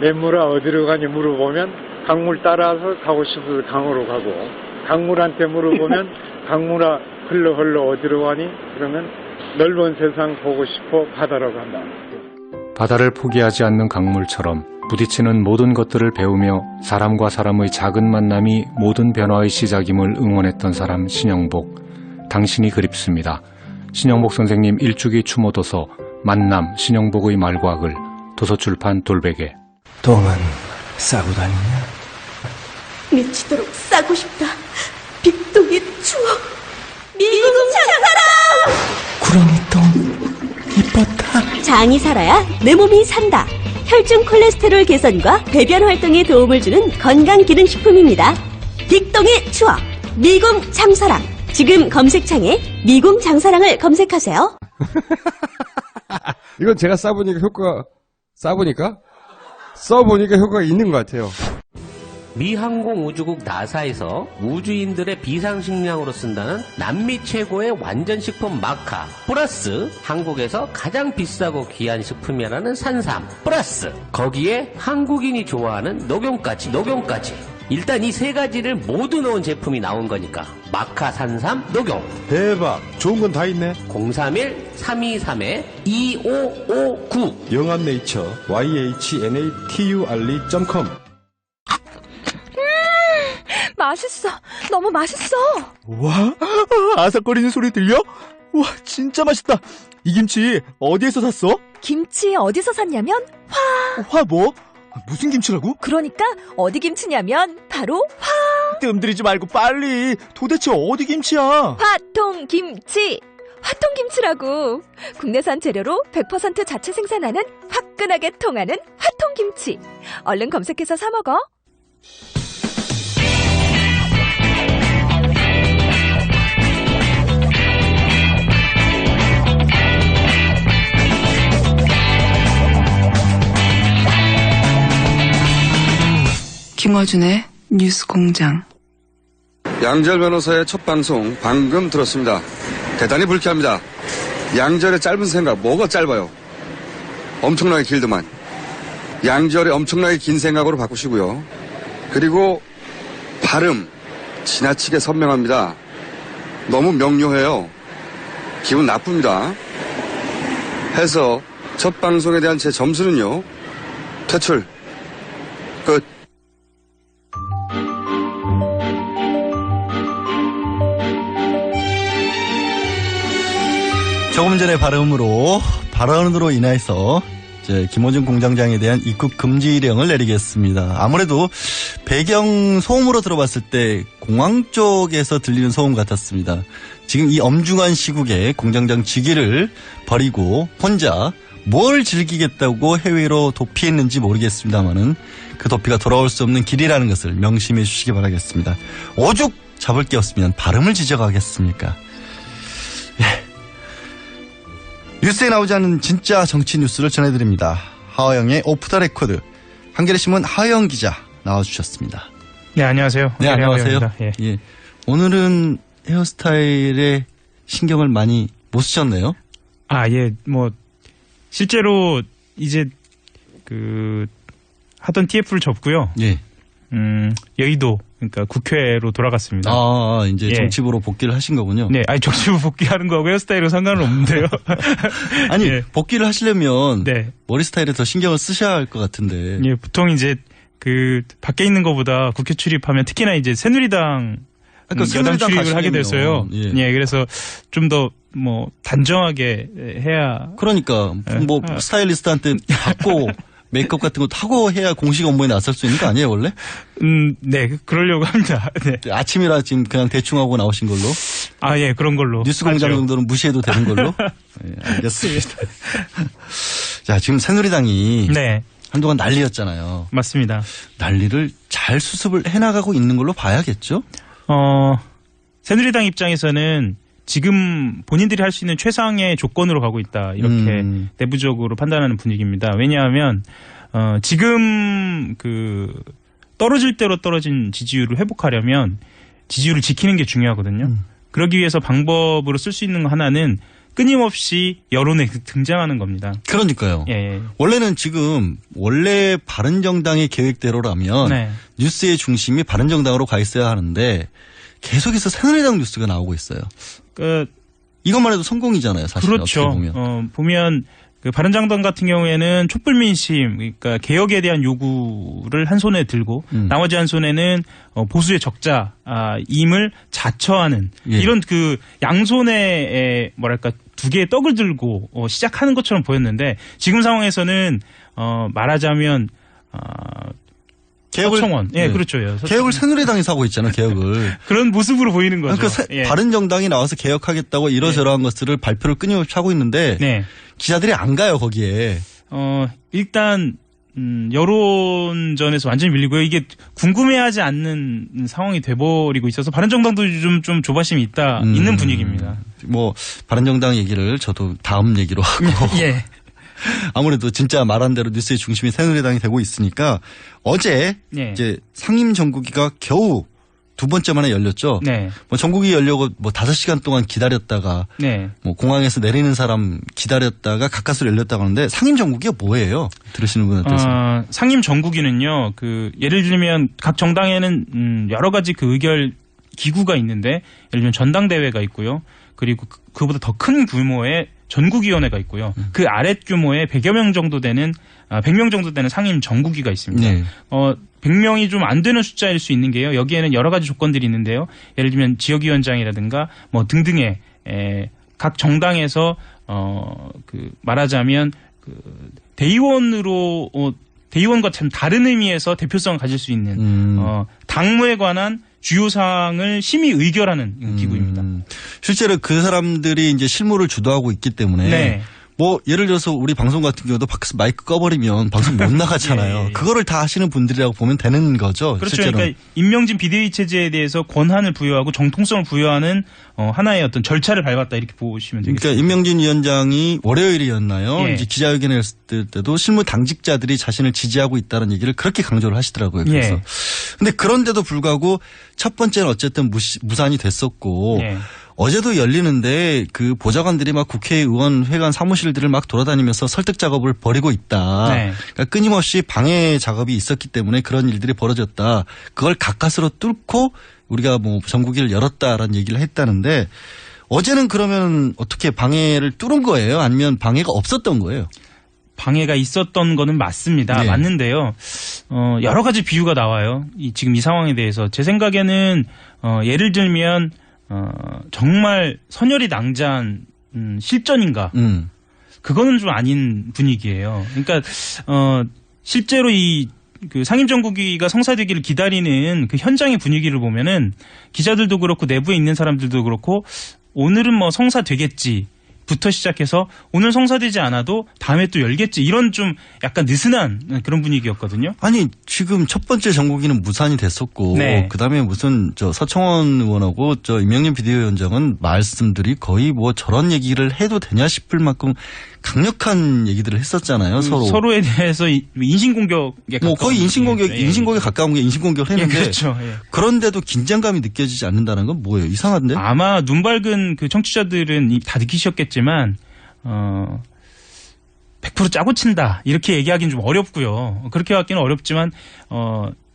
냇물아 어디로 가니 물어보면 강물 따라서 가고 싶어서 강으로 가고, 강물한테 물어보면 강물아 흘러 어디로 가니? 그러면 넓은 세상 보고 싶어 바다로 간다. 바다를 포기하지 않는 강물처럼 부딪히는 모든 것들을 배우며 사람과 사람의 작은 만남이 모든 변화의 시작임을 응원했던 사람 신영복. 당신이 그립습니다. 신영복 선생님 일주기 추모도서 만남 신영복의 말과 글, 도서출판 돌베개. 똥은 싸고 다니냐? 미치도록 싸고 싶다. 빅동의 추억. 미국 장사랑! 구렁이 똥 이뻤다. 장이 살아야 내 몸이 산다. 혈중 콜레스테롤 개선과 배변 활동에 도움을 주는 건강기능식품입니다. 빅동의 추억. 미궁 장사랑. 지금 검색창에 미궁 장사랑을 검색하세요. 이건 제가 써보니까 효과가 있는 것 같아요. 미 항공우주국 나사에서 우주인들의 비상식량으로 쓴다는 남미 최고의 완전식품 마카 플러스 한국에서 가장 비싸고 귀한 식품이라는 산삼 플러스 거기에 한국인이 좋아하는 녹용까지 일단 이 세 가지를 모두 넣은 제품이 나온 거니까 마카 산삼 녹용. 대박, 좋은 건 다 있네. 031-323-2559 영한네이처 yhnatuRE.com. 맛있어. 너무 맛있어. 와, 아삭거리는 소리 들려? 와, 진짜 맛있다. 이 김치 어디에서 샀어? 김치 어디서 샀냐면 화 뭐? 무슨 김치라고? 그러니까 어디 김치냐면 바로 뜸들이지 말고 빨리. 도대체 어디 김치야? 화통김치. 화통김치라고. 국내산 재료로 100% 자체 생산하는 화끈하게 통하는 화통김치. 얼른 검색해서 사 먹어. 김어준의 뉴스공장. 양지열 변호사의 첫 방송 방금 들었습니다. 대단히 불쾌합니다. 양지열의 짧은 생각 뭐가 짧아요? 엄청나게 길더만. 양지열의 엄청나게 긴 생각으로 바꾸시고요. 그리고 발음 지나치게 선명합니다. 너무 명료해요. 기분 나쁩니다. 해서 첫 방송에 대한 제 점수는요. 퇴출. 끝. 조금 전의 발언으로 인해서 이제 김어준 공장장에 대한 입국 금지령을 내리겠습니다. 아무래도 배경 소음으로 들어봤을 때 공항 쪽에서 들리는 소음 같았습니다. 지금 이 엄중한 시국에 공장장 직위를 버리고 혼자 뭘 즐기겠다고 해외로 도피했는지 모르겠습니다만은 그 도피가 돌아올 수 없는 길이라는 것을 명심해 주시기 바라겠습니다. 오죽 잡을 게 없으면 발음을 지적하겠습니까? 예. 뉴스에 나오지 않는 진짜 정치 뉴스를 전해드립니다. 하호영의 오프 더 레코드. 한겨레신문 하호영 기자 나와주셨습니다. 네, 안녕하세요. 네, 안녕하세요. 예. 예. 오늘은 헤어스타일에 신경을 많이 못 쓰셨네요. 아, 예, 실제로 이제 하던 TF를 접고요. 예. 여의도, 그러니까 국회로 돌아갔습니다. 아, 이제 정치부로 복귀를 하신 거군요. 네, 아니, 정치부 복귀하는 거하고 헤어스타일은 상관은 없는데요. 아니, 예. 복귀를 하시려면 네. 머리 스타일에 더 신경을 쓰셔야 할 것 같은데. 예, 보통 이제 밖에 있는 것보다 국회 출입하면 특히나 이제 새누리당 여당 출입을 하게 됐어요. 예, 그래서 좀 더 단정하게 해야. 그러니까 스타일리스트한테 받고 메이크업 같은 것도 하고 해야 공식 업무에 나설 수 있는 거 아니에요, 원래? 네, 그러려고 합니다. 네. 아침이라 지금 그냥 대충 하고 나오신 걸로? 아, 예, 그런 걸로. 뉴스 공장 정도는 무시해도 되는 걸로? 네, 알겠습니다. 자, 지금 새누리당이 네. 한동안 난리였잖아요. 맞습니다. 난리를 잘 수습을 해나가고 있는 걸로 봐야겠죠? 새누리당 입장에서는 지금 본인들이 할 수 있는 최상의 조건으로 가고 있다. 이렇게 내부적으로 판단하는 분위기입니다. 왜냐하면 지금 떨어질 대로 떨어진 지지율을 회복하려면 지지율을 지키는 게 중요하거든요. 그러기 위해서 방법으로 쓸 수 있는 거 하나는 끊임없이 여론에 등장하는 겁니다. 그러니까요. 예. 원래는 원래 바른정당의 계획대로라면 네. 뉴스의 중심이 바른정당으로 가 있어야 하는데 계속해서 새누리당 뉴스가 나오고 있어요. 이것만 해도 성공이잖아요, 사실. 그렇죠. 보면 그 바른정당 같은 경우에는 촛불 민심, 그러니까 개혁에 대한 요구를 한 손에 들고 나머지 한 손에는 보수의 적자임을 자처하는 이런 그 양손에 뭐랄까 두 개의 떡을 들고 시작하는 것처럼 보였는데 지금 상황에서는 말하자면 개혁을 서청원. 예, 그렇죠. 개혁을 새누리당이 사고 있잖아요, 개혁을. 그런 모습으로 보이는 거죠. 그러니까 바른정당이 나와서 개혁하겠다고 이러저러한 것들을 발표를 끊임없이 하고 있는데 기자들이 안 가요, 거기에. 일단 여론전에서 완전히 밀리고요. 이게 궁금해하지 않는 상황이 돼버리고 있어서 바른정당도 좀 조바심이 있는 분위기입니다. 뭐 바른정당 얘기를 저도 다음 얘기로 하고. 예. 아무래도 진짜 말한 대로 뉴스의 중심이 새누리당이 되고 있으니까 어제 이제 상임 정국위가 겨우 두 번째 만에 열렸죠. 뭐 정국위 열려고 뭐 5시간 동안 기다렸다가 뭐 공항에서 내리는 사람 기다렸다가 가까스로 열렸다고 하는데 상임 정국위가 뭐예요? 들으시는 분한테서. 상임 정국위는요. 그 예를 들면 각 정당에는 여러 가지 그 의결 기구가 있는데 예를 들면 전당대회가 있고요. 그리고 그보다 더 큰 규모의 전국위원회가 있고요. 그 아래 규모의 100여 명 정도 되는 100명 정도 되는 상임 정국위가 있습니다. 100명이 좀 안 되는 숫자일 수 있는 게요. 여기에는 여러 가지 조건들이 있는데요. 예를 들면 지역위원장이라든가 뭐 등등의 각 정당에서 그 말하자면 그 대의원과 참 다른 의미에서 대표성을 가질 수 있는 당무에 관한 주요 사항을 심의 의결하는 기구입니다. 실제로 그 사람들이 이제 실무를 주도하고 있기 때문에 뭐 예를 들어서 우리 방송 같은 경우도 밖에서 마이크 꺼버리면 방송 못 나가잖아요. 그거를 다 하시는 분들이라고 보면 되는 거죠. 그렇죠. 실제로는. 그러니까 임명진 비대위 체제에 대해서 권한을 부여하고 정통성을 부여하는 하나의 어떤 절차를 밟았다 이렇게 보시면 되겠습니다. 그러니까 임명진 위원장이 월요일이었나요? 이제 기자회견을 했을 때도 실무 당직자들이 자신을 지지하고 있다는 얘기를 그렇게 강조를 하시더라고요. 그래서 근데 그런데도 불구하고 첫 번째는 어쨌든 무산이 됐었고 어제도 열리는데 그 보좌관들이 막 국회의원 회관 사무실들을 막 돌아다니면서 설득 작업을 벌이고 있다. 그러니까 끊임없이 방해 작업이 있었기 때문에 그런 일들이 벌어졌다. 그걸 가까스로 뚫고 우리가 뭐 정국위를 열었다라는 얘기를 했다는데 어제는 그러면 어떻게 방해를 뚫은 거예요? 아니면 방해가 없었던 거예요? 방해가 있었던 거는 맞습니다. 맞는데요. 여러 가지 비유가 나와요. 지금 이 상황에 대해서. 제 생각에는 예를 들면 정말 선열이 낭자한 실전인가? 그거는 좀 아닌 분위기예요. 그러니까 실제로 그 상임정국위가 성사되기를 기다리는 그 현장의 분위기를 보면은 기자들도 그렇고 내부에 있는 사람들도 그렇고 오늘은 뭐 성사되겠지. 부터 시작해서 오늘 성사되지 않아도 다음에 또 열겠지 이런 좀 약간 느슨한 그런 분위기였거든요. 아니 지금 첫 번째 정국위는 무산이 됐었고 그다음에 무슨 서청원 의원하고 임명진 비대위원장은 말씀들이 거의 뭐 저런 얘기를 해도 되냐 싶을 만큼 강력한 얘기들을 했었잖아요. 서로에 대해서 인신공격에 가까운. 거의 인신공격에 가까운 게 인신공격을 했는데 그렇죠. 그런데도 긴장감이 느껴지지 않는다는 건 뭐예요? 이상한데? 아마 눈 밝은 그 청취자들은 다 느끼셨겠지만 100% 짜고 친다 이렇게 얘기하기는 좀 어렵고요. 그렇게 하기는 어렵지만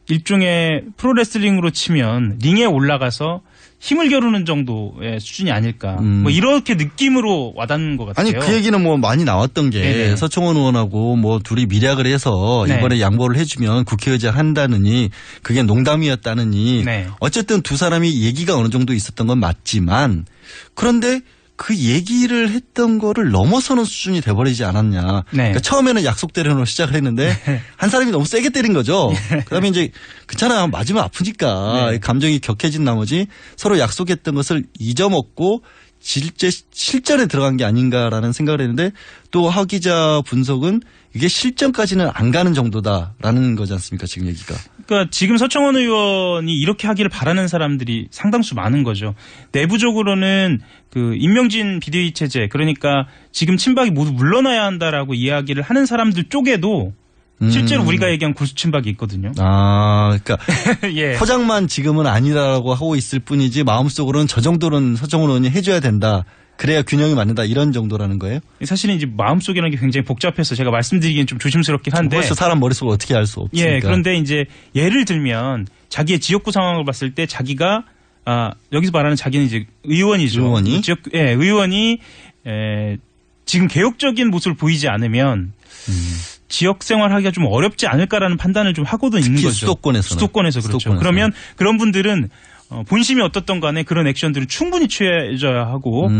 일종의 프로레슬링으로 치면 링에 올라가서 힘을 겨루는 정도의 수준이 아닐까. 뭐 이렇게 느낌으로 와닿는 것 같아요. 아니 그 얘기는 뭐 많이 나왔던 게 서청원 의원하고 뭐 둘이 밀약을 해서 이번에 양보를 해주면 국회의장 한다느니 그게 농담이었다느니 어쨌든 두 사람이 얘기가 어느 정도 있었던 건 맞지만 그런데 그 얘기를 했던 거를 넘어서는 수준이 돼버리지 않았냐. 그러니까 처음에는 약속대로 시작을 했는데 한 사람이 너무 세게 때린 거죠. 그다음에 이제 괜찮아 맞으면 아프니까 감정이 격해진 나머지 서로 약속했던 것을 잊어먹고 실전에 들어간 게 아닌가라는 생각을 했는데 또 하 기자 분석은 이게 실전까지는 안 가는 정도다라는 거지 않습니까 지금 얘기가. 그러니까 지금 서청원 의원이 이렇게 하기를 바라는 사람들이 상당수 많은 거죠. 내부적으로는 그 임명진 비대위 체제 그러니까 지금 친박이 모두 물러나야 한다라고 이야기를 하는 사람들 쪽에도 실제로 우리가 얘기한 골수 친박이 있거든요. 그러니까 포장만 지금은 아니라고 하고 있을 뿐이지 마음속으로는 저 정도는 서청원 의원이 해줘야 된다. 그래야 균형이 맞는다 이런 정도라는 거예요? 사실은 이제 마음속이라는 게 굉장히 복잡해서 제가 말씀드리기엔 좀 조심스럽긴 한데. 벌써 사람 머릿속을 어떻게 알 수 없으니까. 예, 그런데 이제 예를 들면 자기의 지역구 상황을 봤을 때 자기가 여기서 말하는 자기는 이제 의원이죠. 의원이? 의원이 지금 개혁적인 모습을 보이지 않으면 지역 생활하기가 좀 어렵지 않을까라는 판단을 좀 하고도 있는 거죠. 수도권에서 그렇죠. 그러면 그런 분들은 본심이 어떻든 간에 그런 액션들을 충분히 취해줘야 하고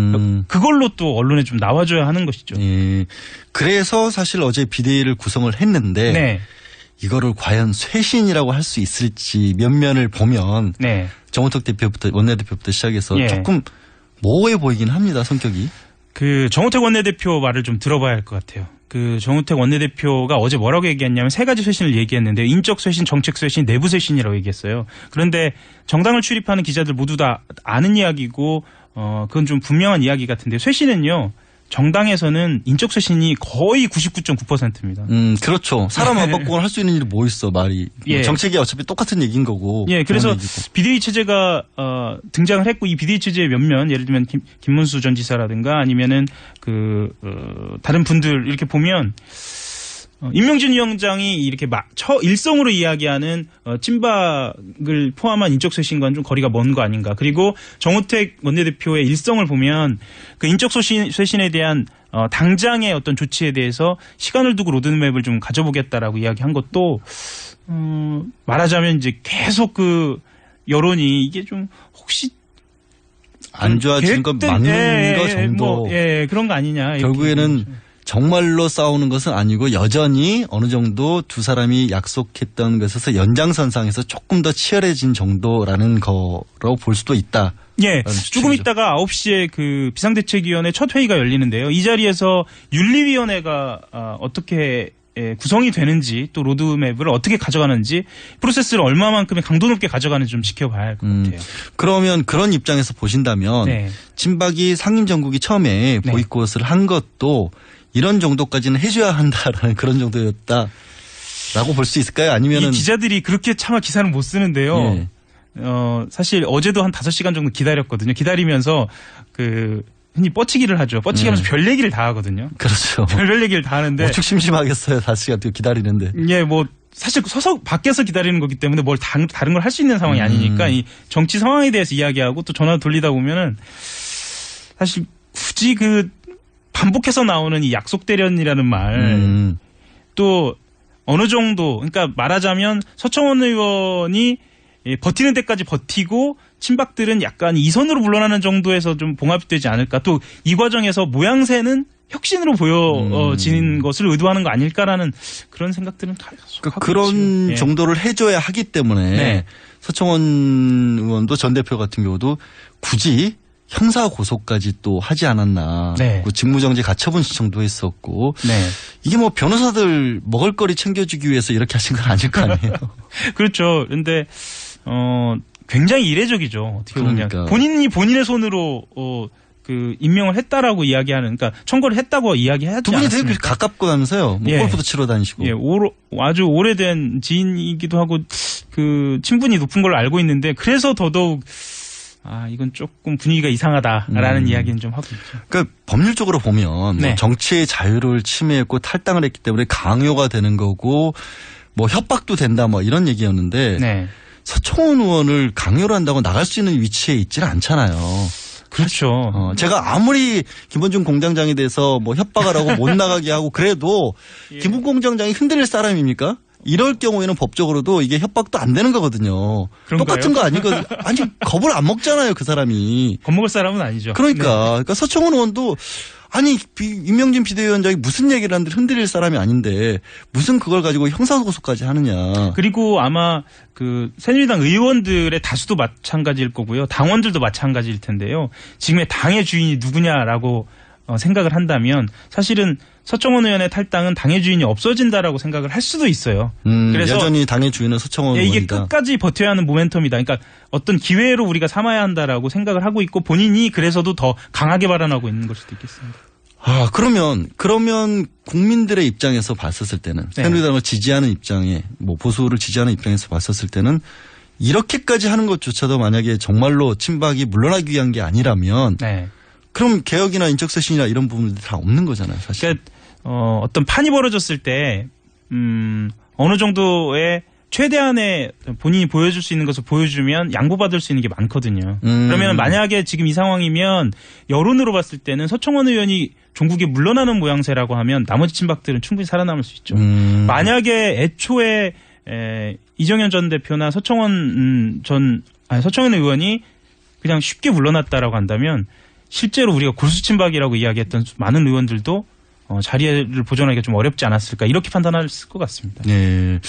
그걸로 또 언론에 좀 나와줘야 하는 것이죠. 예. 그래서 사실 어제 비대위를 구성을 했는데 네. 이거를 과연 쇄신이라고 할 수 있을지 면면을 보면 네. 정우택 대표부터 원내대표부터 시작해서 예. 조금 모호해 보이긴 합니다. 성격이. 그 정우택 원내대표 말을 좀 들어봐야 할 것 같아요. 그 정우택 원내대표가 어제 뭐라고 얘기했냐면 세 가지 쇄신을 얘기했는데 인적 쇄신, 정책 쇄신, 내부 쇄신이라고 얘기했어요. 그런데 정당을 출입하는 기자들 모두 다 아는 이야기고 그건 좀 분명한 이야기 같은데 쇄신은요. 정당에서는 인적 쇄신이 거의 99.9%입니다. 그렇죠. 사람 안 바꾸고 할 수 있는 일이 뭐 있어 말이. 예. 정책이 어차피 똑같은 얘기인 거고. 예, 그래서 비대위 체제가 등장을 했고 이 비대위 체제의 면면 예를 들면 김문수 전 지사라든가 아니면은 다른 분들 이렇게 보면 임명진 위원장이 이렇게 일성으로 이야기하는 친박을 포함한 인적 쇄신과는 좀 거리가 먼 거 아닌가. 그리고 정우택 원내대표의 일성을 보면 그 인적 쇄신에 대한 당장의 어떤 조치에 대해서 시간을 두고 로드맵을 좀 가져보겠다라고 이야기한 것도 말하자면 이제 계속 그 여론이 이게 좀 혹시 안 좋아지는 건 맞는 거 정도. 그런 거 아니냐. 결국에는 정말로 싸우는 것은 아니고 여전히 어느 정도 두 사람이 약속했던 것에서 연장선상에서 조금 더 치열해진 정도라는 거로 볼 수도 있다. 예. 조금 있다가 9시에 그 비상대책위원회 첫 회의가 열리는데요. 이 자리에서 윤리위원회가 어떻게 구성이 되는지 또 로드맵을 어떻게 가져가는지 프로세스를 얼마만큼의 강도 높게 가져가는지 좀 지켜봐야 할 것 같아요. 그러면 그런 입장에서 보신다면 네. 친박이 상임정국이 처음에 네. 보이콧을 한 것도 이런 정도까지는 해줘야 한다라는 그런 정도였다라고 볼 수 있을까요? 아니면은 이 기자들이 그렇게 차마 기사를 못 쓰는데요. 예. 사실 어제도 한 5시간 정도 기다렸거든요. 기다리면서 흔히 뻗치기를 하죠. 뻗치기 하면서 별 얘기를 다 하거든요. 그렇죠. 별 얘기를 다 하는데. 오죽 심심하겠어요. 5시간 기다리는데. 예, 사실 서서 밖에서 기다리는 거기 때문에 뭘 다른 걸 할 수 있는 상황이 아니니까 이 정치 상황에 대해서 이야기하고 또 전화 돌리다 보면은 사실 굳이 반복해서 나오는 이 약속 대련이라는 말 또 어느 정도 그러니까 말하자면 서청원 의원이 버티는 데까지 버티고 친박들은 약간 이선으로 물러나는 정도에서 좀 봉합이 되지 않을까. 또 이 과정에서 모양새는 혁신으로 보여지는 것을 의도하는 거 아닐까라는 그런 생각들은 그런 정도를 해줘야 하기 때문에 네. 서청원 의원도 전 대표 같은 경우도 굳이 형사 고소까지 또 하지 않았나. 네. 그 직무정지 가처분 신청도 했었고. 네. 이게 변호사들 먹을거리 챙겨주기 위해서 이렇게 하신 건 아닐 거 아니에요. 그렇죠. 그런데 굉장히 이례적이죠. 어떻게 보면 그러니까. 본인이 본인의 손으로 임명을 했다라고 이야기하는, 그러니까 청구를 했다고 이야기하지 두 분이 않았습니까? 되게 가깝고 하면서요. 골프도 치러 다니시고. 예, 아주 오래된 지인이기도 하고 친분이 높은 걸로 알고 있는데 그래서 더더욱 이건 조금 분위기가 이상하다라는 이야기는 좀 하고 있죠. 그러니까 법률적으로 보면 네. 정치의 자유를 침해했고 탈당을 했기 때문에 강요가 되는 거고 협박도 된다 이런 얘기였는데 네. 서청원 의원을 강요를 한다고 나갈 수 있는 위치에 있지는 않잖아요. 그렇죠. 제가 아무리 김원중 공장장에 대해서 협박을 하고 못 나가게 하고 그래도 김 공장장이 흔들릴 사람입니까? 이럴 경우에는 법적으로도 이게 협박도 안 되는 거거든요. 그런가요? 똑같은 거 아니거든요. 아니 겁을 안 먹잖아요, 그 사람이. 겁먹을 사람은 아니죠. 그러니까 서청원 의원도 임명진 비대위원장이 무슨 얘기를 하는데 흔들릴 사람이 아닌데 무슨 그걸 가지고 형사고소까지 하느냐. 그리고 아마 새누리당 의원들의 다수도 마찬가지일 거고요. 당원들도 마찬가지일 텐데요. 지금의 당의 주인이 누구냐라고 생각을 한다면 사실은 서청원 의원의 탈당은 당의 주인이 없어진다라고 생각을 할 수도 있어요. 그래서 여전히 당의 주인은 서청원 의원이다. 이게 끝까지 버텨야 하는 모멘텀이다. 그러니까 어떤 기회로 우리가 삼아야 한다라고 생각을 하고 있고 본인이 그래서도 더 강하게 발언하고 있는 걸 수도 있겠습니다. 그러면 국민들의 입장에서 봤었을 때는 네. 새누리당을 지지하는 입장에 보수를 지지하는 입장에서 봤었을 때는 이렇게까지 하는 것조차도 만약에 정말로 친박이 물러나기 위한 게 아니라면 네. 그럼 개혁이나 인적쇄신이나 이런 부분들이 다 없는 거잖아요, 사실. 그러니까 어떤 판이 벌어졌을 때 어느 정도의 최대한의 본인이 보여줄 수 있는 것을 보여주면 양보받을 수 있는 게 많거든요. 그러면 만약에 지금 이 상황이면 여론으로 봤을 때는 서청원 의원이 종국에 물러나는 모양새라고 하면 나머지 친박들은 충분히 살아남을 수 있죠. 만약에 애초에 이정현 전 대표나 서청원 의원이 그냥 쉽게 물러났다라고 한다면 실제로 우리가 골수 친박이라고 이야기했던 많은 의원들도 자리를 보존하기가 좀 어렵지 않았을까 이렇게 판단할 것 같습니다. 네.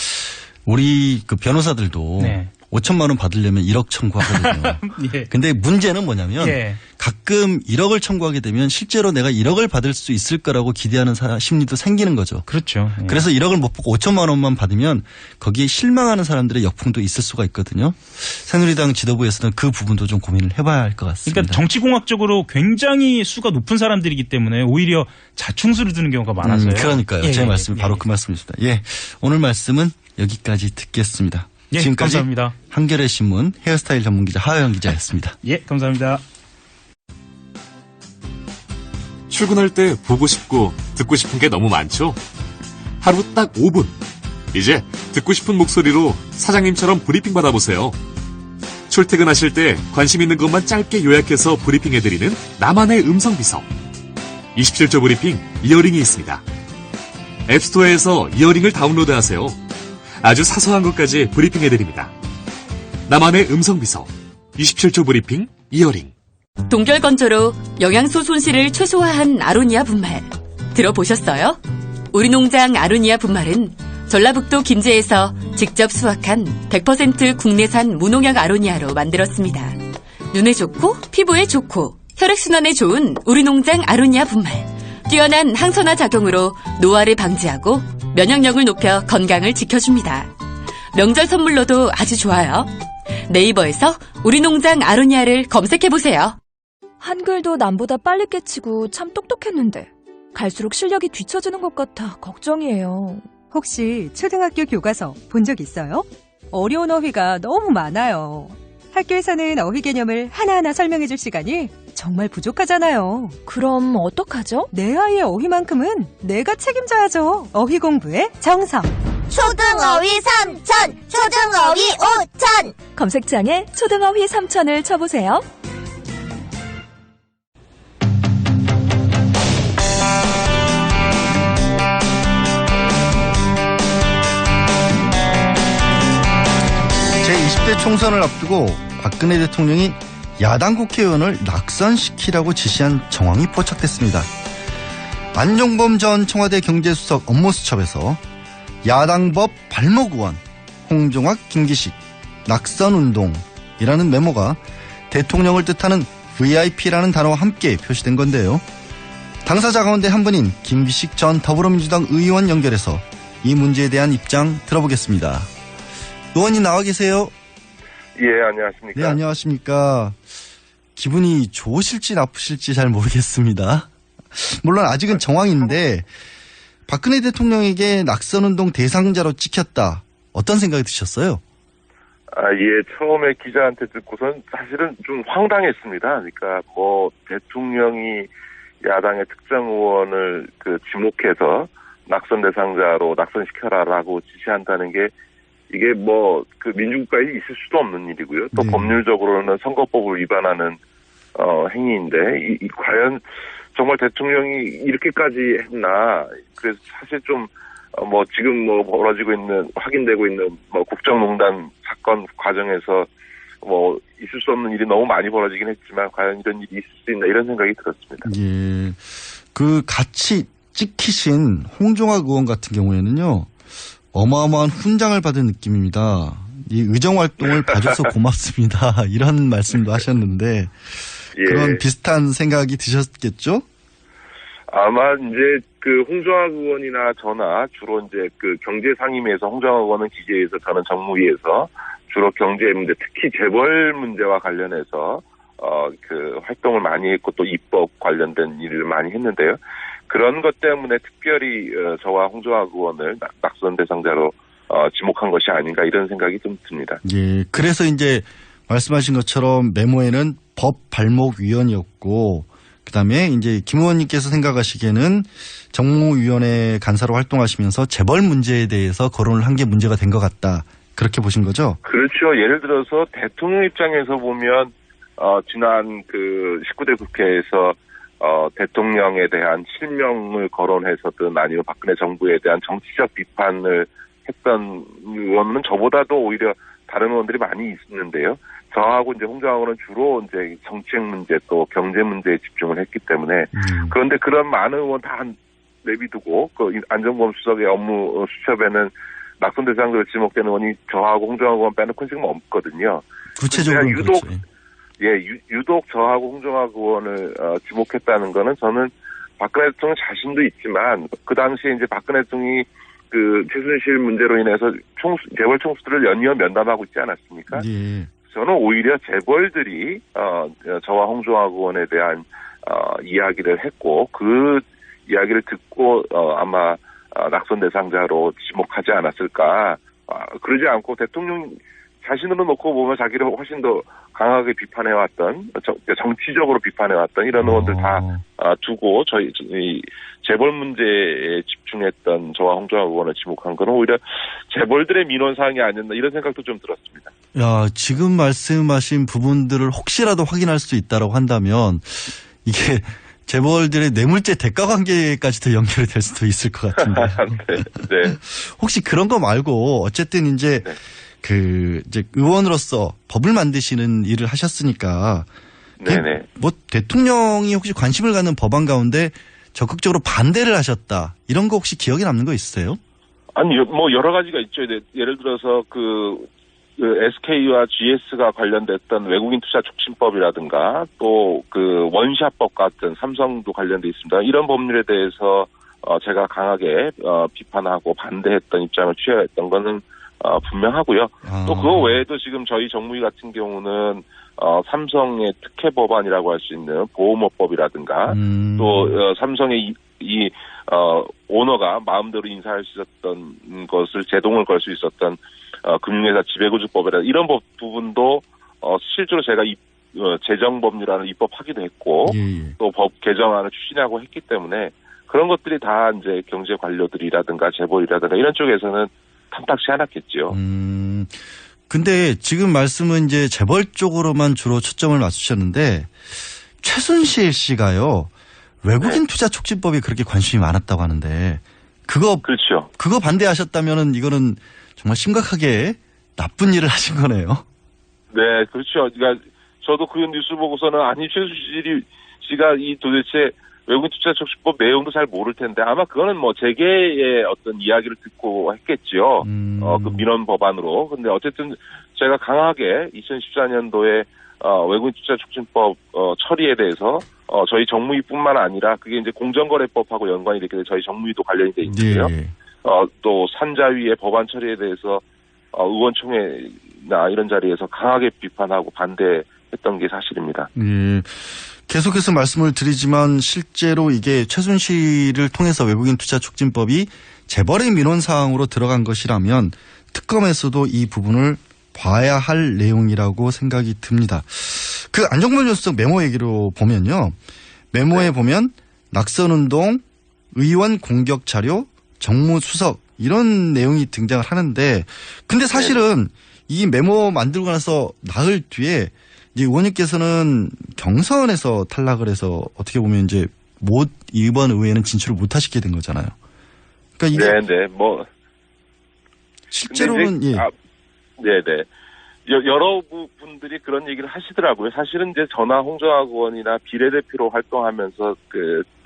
우리 그 변호사들도 네. 5천만 원 받으려면 1억 청구하거든요. 예. 근데 문제는 뭐냐면 예. 가끔 1억을 청구하게 되면 실제로 내가 1억을 받을 수 있을 거라고 기대하는 심리도 생기는 거죠. 그렇죠. 예. 그래서 1억을 못 받고 5천만 원만 받으면 거기에 실망하는 사람들의 역풍도 있을 수가 있거든요. 새누리당 지도부에서는 그 부분도 좀 고민을 해봐야 할 것 같습니다. 그러니까 정치공학적으로 굉장히 수가 높은 사람들이기 때문에 오히려 자충수를 두는 경우가 많아서요. 그러니까요. 예, 제 예, 말씀이 예. 바로 그 말씀이십니다. 예, 오늘 말씀은 여기까지 듣겠습니다. 예, 지금까지 감사합니다. 한겨레 신문 헤어스타일 전문 기자 하영 기자였습니다. 예, 감사합니다. 출근할 때 보고 싶고 듣고 싶은 게 너무 많죠? 하루 딱 5분. 이제 듣고 싶은 목소리로 사장님처럼 브리핑 받아보세요. 출퇴근하실 때 관심 있는 것만 짧게 요약해서 브리핑해드리는 나만의 음성비서. 27조 브리핑 이어링이 있습니다. 앱스토어에서 이어링을 다운로드하세요. 아주 사소한 것까지 브리핑해드립니다. 나만의 음성비서 27조 브리핑 이어링. 동결건조로 영양소 손실을 최소화한 아로니아 분말 들어보셨어요? 우리 농장 아로니아 분말은 전라북도 김제에서 직접 수확한 100% 국내산 무농약 아로니아로 만들었습니다. 눈에 좋고 피부에 좋고 혈액순환에 좋은 우리 농장 아로니아 분말. 뛰어난 항산화 작용으로 노화를 방지하고 면역력을 높여 건강을 지켜줍니다. 명절 선물로도 아주 좋아요. 네이버에서 우리 농장 아로니아를 검색해보세요. 한글도 남보다 빨리 깨치고 참 똑똑했는데 갈수록 실력이 뒤처지는 것 같아 걱정이에요. 혹시 초등학교 교과서 본 적 있어요? 어려운 어휘가 너무 많아요. 학교에서는 어휘 개념을 하나하나 설명해줄 시간이 정말 부족하잖아요. 그럼 어떡하죠? 내 아이의 어휘만큼은 내가 책임져야죠. 어휘 공부의 정성. 초등어휘 3천, 초등어휘 5천. 검색창에 초등어휘 3천을 쳐보세요. 제20대 총선을 앞두고 박근혜 대통령이 야당 국회의원을 낙선시키라고 지시한 정황이 포착됐습니다. 안종범 전 청와대 경제수석 업무수첩에서 야당법 발목 의원, 홍종학, 김기식, 낙선운동이라는 메모가 대통령을 뜻하는 VIP라는 단어와 함께 표시된 건데요. 당사자 가운데 한 분인 김기식 전 더불어민주당 의원 연결해서 이 문제에 대한 입장 들어보겠습니다. 의원님 나와 계세요? 예, 안녕하십니까. 네, 안녕하십니까. 기분이 좋으실지 나쁘실지 잘 모르겠습니다. 물론 아직은 정황인데 박근혜 대통령에게 낙선운동 대상자로 찍혔다. 어떤 생각이 드셨어요? 예, 처음에 기자한테 듣고선 사실은 좀 황당했습니다. 그러니까 뭐 대통령이 야당의 특정 의원을 지목해서 낙선 대상자로 낙선시켜라라고 지시한다는 게 이게 뭐 민주국가에 있을 수도 없는 일이고요. 또 법률적으로는 선거법을 위반하는 행위인데 과연 정말 대통령이 이렇게까지 했나? 그래서 사실 좀 뭐 지금 뭐 벌어지고 있는 확인되고 있는 뭐 국정농단 사건 과정에서 뭐 있을 수 없는 일이 너무 많이 벌어지긴 했지만 과연 이런 일이 있을 수 있나 이런 생각이 들었습니다. 예, 같이 찍히신 홍종학 의원 같은 경우에는요. 어마어마한 훈장을 받은 느낌입니다. 이 의정활동을 봐줘서 고맙습니다. 이런 말씀도 하셨는데 예. 그런 비슷한 생각이 드셨겠죠? 아마 이제 홍종학 의원이나 저나 주로 이제 경제상임위에서 홍종학 의원은 기재위에서 저는 정무위에서 주로 경제 문제, 특히 재벌 문제와 관련해서 활동을 많이 했고 또 입법 관련된 일을 많이 했는데요. 그런 것 때문에 특별히 저와 홍종학 의원을 낙선 대상자로 지목한 것이 아닌가 이런 생각이 좀 듭니다. 예, 그래서 이제 말씀하신 것처럼 메모에는 법 발목 위원이었고 그다음에 이제 김 의원님께서 생각하시기에는 정무위원회 간사로 활동하시면서 재벌 문제에 대해서 거론을 한 게 문제가 된 것 같다. 그렇게 보신 거죠? 그렇죠. 예를 들어서 대통령 입장에서 보면 지난 그 19대 국회에서 대통령에 대한 실명을 거론해서든 아니면 박근혜 정부에 대한 정치적 비판을 했던 의원은 저보다도 오히려 다른 의원들이 많이 있는데요. 저하고 이제 홍정학 의원은 주로 이제 정책 문제 또 경제 문제에 집중을 했기 때문에 그런데 그런 많은 의원 다 내비두고 그 안정범 수석의 업무 수첩에는 낙선 대상자로 지목되는 의원이 저하고 홍정학 의원 빼놓고 지금 없거든요. 구체적으로 유독 유독 저하고 홍정학 의원을 지목했다는 거는 저는 박근혜 대통령 자신도 있지만 그 당시에 이제 박근혜 대통령이 그 최순실 문제로 인해서 재벌 총수들을 연이어 면담하고 있지 않았습니까? 예. 저는 오히려 재벌들이 저와 홍정학 의원에 대한 이야기를 했고 그 이야기를 듣고 아마 낙선 대상자로 지목하지 않았을까. 그러지 않고 대통령 자신으로 놓고 보면 자기를 훨씬 더 강하게 비판해왔던 정치적으로 비판해왔던 이런 의원들 다 두고 저희 재벌 문제에 집중했던 저와 홍정학 의원을 지목한 거는 오히려 재벌들의 민원 사항이 아니었나 이런 생각도 좀 들었습니다. 야, 지금 말씀하신 부분들을 혹시라도 확인할 수 있다라고 한다면 이게 재벌들의 뇌물죄 대가 관계까지도 연결이 될 수도 있을 것 같은데. 네. 혹시 그런 거 말고 어쨌든 이제 이제 의원으로서 법을 만드시는 일을 하셨으니까. 네네. 뭐 대통령이 혹시 관심을 갖는 법안 가운데 적극적으로 반대를 하셨다. 이런 거 혹시 기억에 남는 거 있으세요? 아니, 뭐 여러 가지가 있죠. 예를 들어서 그 SK와 GS가 관련됐던 외국인 투자 촉진법이라든가 또 그 원샷법 같은 삼성도 관련돼 있습니다. 이런 법률에 대해서 제가 강하게 비판하고 반대했던 입장을 취했던 거는 분명하고요. 또 그거 외에도 지금 저희 정무위 같은 경우는 삼성의 특혜 법안이라고 할 수 있는 보호업법이라든가 또 삼성의 오너가 마음대로 인사할 수 있었던 것을 제동을 걸 수 있었던 금융회사 지배구조법이라 이런 부분도 실제로 제가 재정법률안을 입법하기도 했고 또 법 개정안을 추진하고 했기 때문에 그런 것들이 다 이제 경제 관료들이라든가 재벌이라든가 이런 쪽에서는 탐탁치 않았겠죠. 근데 지금 말씀은 이제 재벌 쪽으로만 주로 초점을 맞추셨는데 최순실 씨가요. 외국인 투자 촉진법에 그렇게 관심이 많았다고 하는데 그렇죠. 그거 반대하셨다면은 이거는 정말 심각하게 나쁜 일을 하신 거네요. 네, 그렇죠. 그러니까 저도 그 뉴스 보고서는 아니 최순실 씨가 이 도대체 외국인 투자 촉진법 내용도 잘 모를 텐데 아마 그거는 뭐 재계의 어떤 이야기를 듣고 했겠지요. 그 민원 법안으로. 근데 어쨌든 제가 강하게 2014년도에 외국인 투자 촉진법 처리에 대해서 저희 정무위뿐만 아니라 그게 이제 공정거래법하고 연관이 되기 때문에 저희 정무위도 관련이 돼 있는데요. 또 산자위의 법안 처리에 대해서 의원총회나 이런 자리에서 강하게 비판하고 반대했던 게 사실입니다. 계속해서 말씀을 드리지만 실제로 이게 최순실을 통해서 외국인 투자 촉진법이 재벌의 민원 사항으로 들어간 것이라면 특검에서도 이 부분을 봐야 할 내용이라고 생각이 듭니다. 그 안정범 전 수석 메모 얘기로 보면요. 메모에 보면 낙선운동, 의원 공격 자료, 정무수석 이런 내용이 등장을 하는데 근데 사실은 이 메모 만들고 나서 나흘 뒤에 이제 의원님께서는 경선에서 탈락을 해서 어떻게 보면 이제 이번 의회는 진출을 못 하시게 된 거잖아요. 그러니까 이게 네네 뭐 실제로는 네네 여러 분들이 그런 얘기를 하시더라고요. 사실은 이제 저나 홍정학 의원이나 비례대표로 활동하면서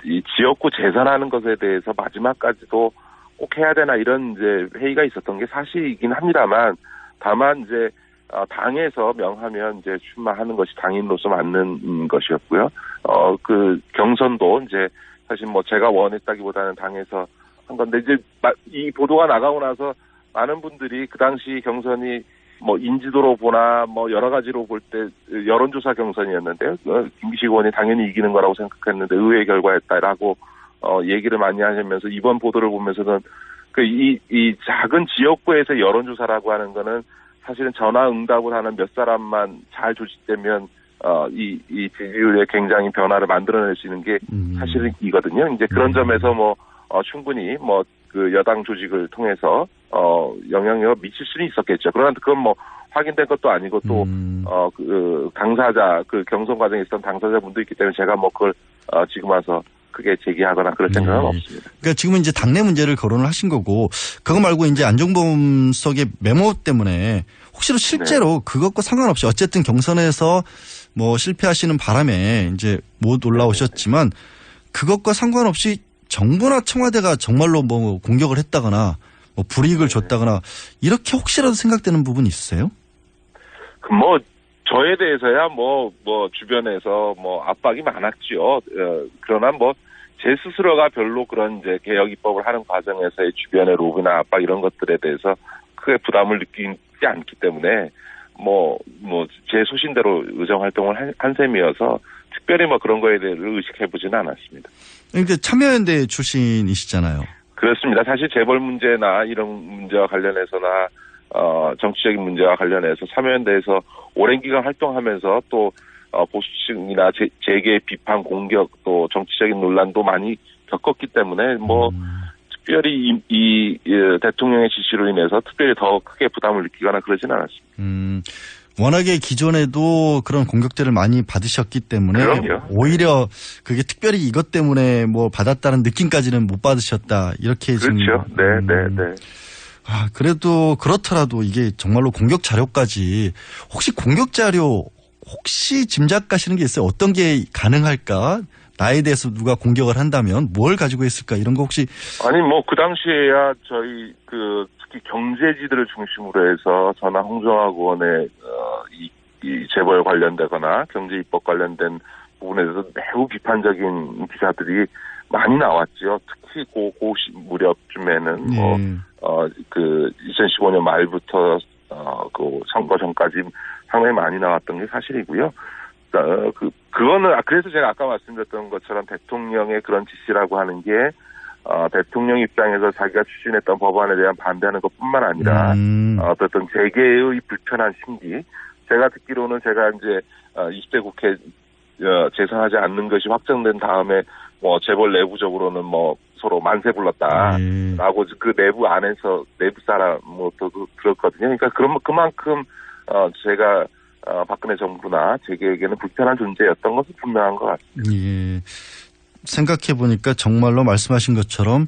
이 지역구 재산하는 것에 대해서 마지막까지도 꼭 해야 되나 이런 이제 회의가 있었던 게 사실이긴 합니다만 다만 이제 당에서 명하면 이제 출마하는 것이 당인으로서 맞는 것이었고요. 그 경선도 이제 사실 뭐 제가 원했다기보다는 당에서 한 건데 이제 이 보도가 나가고 나서 많은 분들이 그 당시 경선이 뭐 인지도로 보나 뭐 여러 가지로 볼 때 여론조사 경선이었는데요. 김기식 의원이 당연히 이기는 거라고 생각했는데 의외의 결과였다라고 얘기를 많이 하시면서 이번 보도를 보면서는 이 작은 지역구에서 여론조사라고 하는 거는 사실은 전화 응답을 하는 몇 사람만 잘 조직되면 이 지지율의 굉장히 변화를 만들어낼 수 있는 게 사실은 이거든요. 이제 그런 점에서 충분히 그 여당 조직을 통해서 영향력을 미칠 수는 있었겠죠. 그러나 그건 확인된 것도 아니고 또 그 당사자 그 경선 과정에 있었던 당사자분도 있기 때문에 제가 그걸 지금 와서 크게 제기하거나 그럴 생각은 없습니다. 그러니까 지금은 이제 당내 문제를 거론을 하신 거고 그거 말고 이제 안종범 수석의 메모 때문에 혹시로 실제로 그것과 상관없이 어쨌든 경선에서 실패하시는 바람에 이제 못 올라오셨지만 그것과 상관없이 정부나 청와대가 정말로 공격을 했다거나 불이익을 줬다거나 이렇게 혹시라도 생각되는 부분이 있으세요? 저에 대해서야 주변에서 압박이 많았죠. 그러나 제 스스로가 별로 그런 이제 개혁 입법을 하는 과정에서의 주변의 로비나 압박 이런 것들에 대해서 크게 부담을 느끼지 않기 때문에 제 소신대로 의정 활동을 한 셈이어서 특별히 그런 거에 대해 의식해 보지는 않았습니다. 그러니까 참여연대 출신이시잖아요. 그렇습니다. 사실 재벌 문제나 이런 문제와 관련해서나 정치적인 문제와 관련해서 참여연대에서 오랜 기간 활동하면서 또 보수층이나 재계 비판 공격 또 정치적인 논란도 많이 겪었기 때문에 특별히 이 대통령의 지시로 인해서 특별히 더 크게 부담을 느끼거나 그러지는 않았습니다. 워낙에 기존에도 그런 공격들을 많이 받으셨기 때문에 그럼요. 오히려 그게 특별히 이것 때문에 받았다는 느낌까지는 못 받으셨다 이렇게 그렇죠. 네. 그래도 그렇더라도 이게 정말로 공격 자료까지 혹시 공격 자료 혹시 짐작 가시는 게 있어요? 어떤 게 가능할까? 나에 대해서 누가 공격을 한다면 뭘 가지고 있을까? 이런 거 혹시 아니 그 당시에야 저희 특히 경제지들을 중심으로 해서 저나 홍정학 의원의 이 재벌 관련되거나 경제 입법 관련된 부분에 대해서 매우 비판적인 기사들이 많이 나왔죠. 특히 고 무렵쯤에는 2015년 말부터 그 선거 전까지 상당히 많이 나왔던 게 사실이고요. 그거는 그래서 제가 아까 말씀드렸던 것처럼 대통령의 그런 지시라고 하는 게 대통령 입장에서 자기가 추진했던 법안에 대한 반대하는 것뿐만 아니라 어떤 재계의 불편한 심기. 제가 듣기로는 제가 이제 20대 국회 재선하지 않는 것이 확정된 다음에 재벌 내부적으로는 서로 만세 불렀다라고 그 내부 안에서 내부 사람도 들었거든요. 그러니까 그만큼 제가 박근혜 정부나 재계에게는 불편한 존재였던 것은 분명한 것 같습니다. 예. 생각해 보니까 정말로 말씀하신 것처럼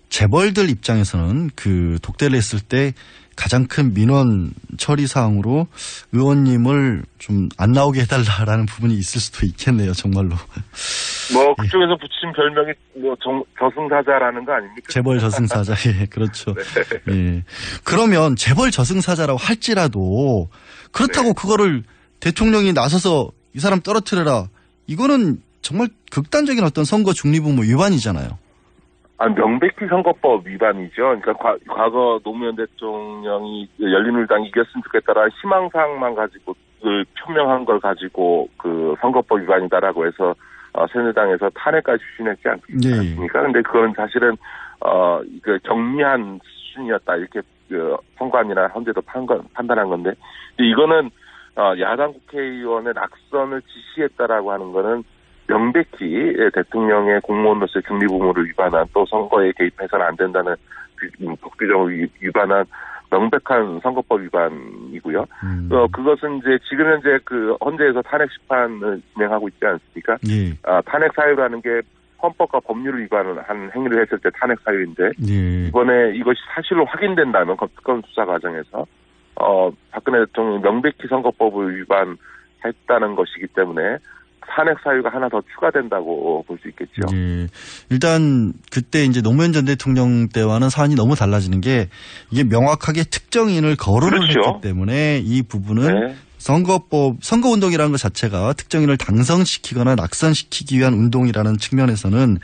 재벌들 입장에서는 그 독대를 했을 때 가장 큰 민원 처리 사항으로 의원님을 좀 안 나오게 해달라라는 부분이 있을 수도 있겠네요, 정말로. 그쪽에서 붙인 별명이 저승사자라는 거 아닙니까? 재벌 저승사자, 예, 그렇죠. 네. 예. 그러면 재벌 저승사자라고 할지라도 그렇다고 그거를 대통령이 나서서 이 사람 떨어뜨려라. 이거는 정말 극단적인 어떤 선거 중립의무 위반이잖아요. 명백히 선거법 위반이죠. 그러니까 과거 노무현 대통령이 열린우리당이 이겼으면 좋겠다라는 희망사항만 가지고 표명한 걸 가지고 그 선거법 위반이다라고 해서 새누리당에서 탄핵까지 추진했지 않습니까? 근데 그건 사실은 경미한 수준이었다 이렇게 선관위나 헌재도 판단한 건데 이거는 야당 국회의원의 낙선을 지시했다라고 하는 거는 명백히 대통령의 공무원으로서의 중립의무를 위반한 또 선거에 개입해서는 안 된다는 법규정을 위반한 명백한 선거법 위반이고요. 그것은 이제 지금 현재 그 헌재에서 탄핵 심판을 진행하고 있지 않습니까? 예. 탄핵 사유라는 게 헌법과 법률을 위반한 행위를 했을 때 탄핵 사유인데 예. 이번에 이것이 사실로 확인된다면 특검 수사 과정에서 박근혜 대통령이 명백히 선거법을 위반했다는 것이기 때문에 탄핵 사유가 하나 더 추가된다고 볼 수 있겠죠. 예. 일단 그때 이제 노무현 전 대통령 때와는 사안이 너무 달라지는 게 이게 명확하게 특정인을 거론을 그렇죠. 했기 때문에 이 부분은 선거운동이라는 것 자체가 특정인을 당선시키거나 낙선시키기 위한 운동이라는 측면에서는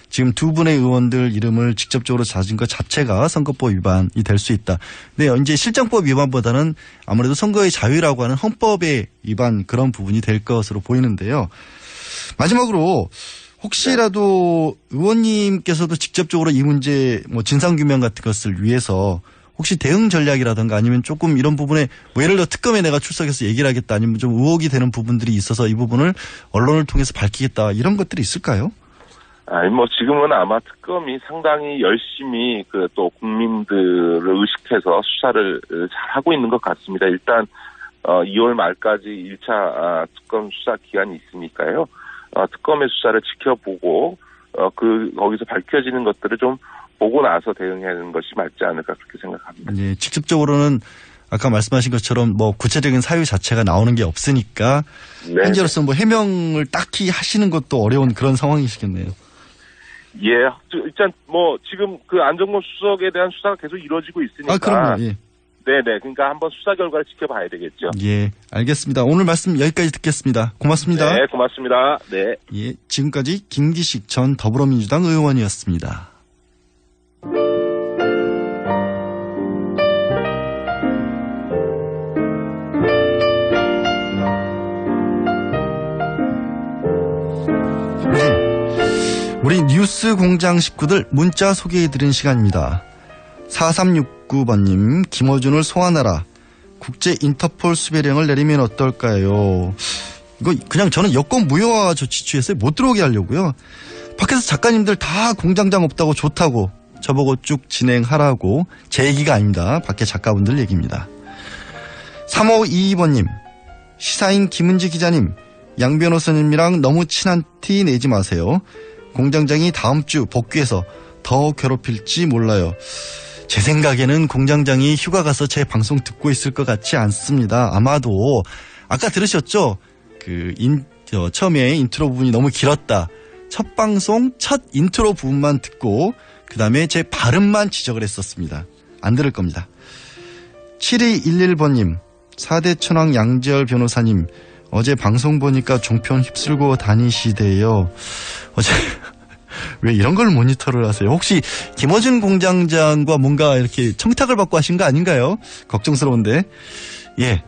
지금 두 분의 의원들 이름을 직접적으로 자진 것 자체가 선거법 위반이 될 수 있다. 근데 이제 실정법 위반보다는 아무래도 선거의 자유라고 하는 헌법의 위반 그런 부분이 될 것으로 보이는데요. 마지막으로 혹시라도 의원님께서도 직접적으로 이 문제 진상규명 같은 것을 위해서 혹시 대응 전략이라든가 아니면 조금 이런 부분에 뭐 예를 들어 특검에 내가 출석해서 얘기를 하겠다 아니면 좀 의혹이 되는 부분들이 있어서 이 부분을 언론을 통해서 밝히겠다 이런 것들이 있을까요? 아니, 뭐, 지금은 아마 특검이 상당히 열심히 또 국민들을 의식해서 수사를 잘 하고 있는 것 같습니다. 일단, 2월 말까지 1차 특검 수사 기간이 있으니까요. 특검의 수사를 지켜보고, 거기서 밝혀지는 것들을 좀 보고 나서 대응하는 것이 맞지 않을까 그렇게 생각합니다. 네, 직접적으로는 아까 말씀하신 것처럼 뭐 구체적인 사유 자체가 나오는 게 없으니까 네. 현재로서 뭐 해명을 딱히 하시는 것도 어려운 그런 상황이시겠네요. 예, 일단 뭐 지금 안정권 수석에 대한 수사가 계속 이루어지고 있으니까. 그럼요. 예. 네네. 그러니까 한번 수사 결과를 지켜봐야 되겠죠. 예, 알겠습니다. 오늘 말씀 여기까지 듣겠습니다. 고맙습니다. 네, 고맙습니다. 네. 예, 지금까지 김기식 전 더불어민주당 의원이었습니다. 우리 뉴스 공장 식구들 문자 소개해드린 시간입니다. 4369번님, 김어준을 소환하라. 국제 인터폴 수배령을 내리면 어떨까요? 이거 그냥 저는 여권 무효화 조치 취해서 못 들어오게 하려고요. 밖에서 작가님들 다 공장장 없다고 좋다고 저보고 쭉 진행하라고. 제 얘기가 아닙니다. 밖에 작가분들 얘기입니다. 3522번님, 시사인 김은지 기자님, 양 변호사님이랑 너무 친한 티 내지 마세요. 공장장이 다음 주 복귀해서 더 괴롭힐지 몰라요. 제 생각에는 공장장이 휴가 가서 제 방송 듣고 있을 것 같지 않습니다. 아마도 아까 들으셨죠? 처음에 인트로 부분이 너무 길었다. 첫 방송 첫 인트로 부분만 듣고 그 다음에 제 발음만 지적을 했었습니다. 안 들을 겁니다. 7211번님, 4대 천왕 양지열 변호사님, 어제 방송 보니까 종편 휩쓸고 다니시대요. 어제 왜 이런 걸 모니터를 하세요? 혹시 김어준 공장장과 뭔가 이렇게 청탁을 받고 하신 거 아닌가요? 걱정스러운데. 예,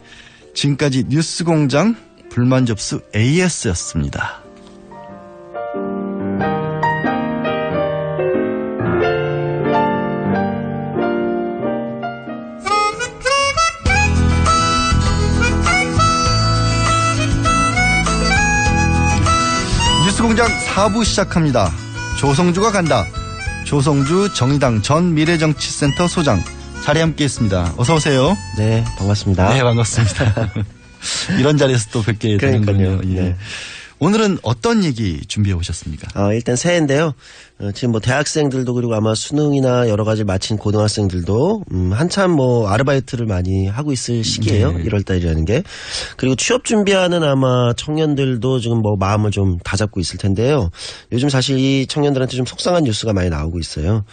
지금까지 뉴스공장 불만 접수 AS였습니다. 뉴스공장 4부 시작합니다. 조성주가 간다. 조성주 정의당 전 미래정치센터 소장 자리에 함께했습니다. 어서 오세요. 네, 반갑습니다. 네, 반갑습니다. 이런 자리에서 또 뵙게 되는군요. 예. 네. 오늘은 어떤 얘기 준비해 오셨습니까? 일단 새해인데요. 지금 뭐 대학생들도 그리고 아마 수능이나 여러 가지 마친 고등학생들도 한참 뭐 아르바이트를 많이 하고 있을 시기예요. 네. 1월달이라는 게. 그리고 취업 준비하는 아마 청년들도 지금 뭐 마음을 좀 다잡고 있을 텐데요. 요즘 사실 이 청년들한테 좀 속상한 뉴스가 많이 나오고 있어요.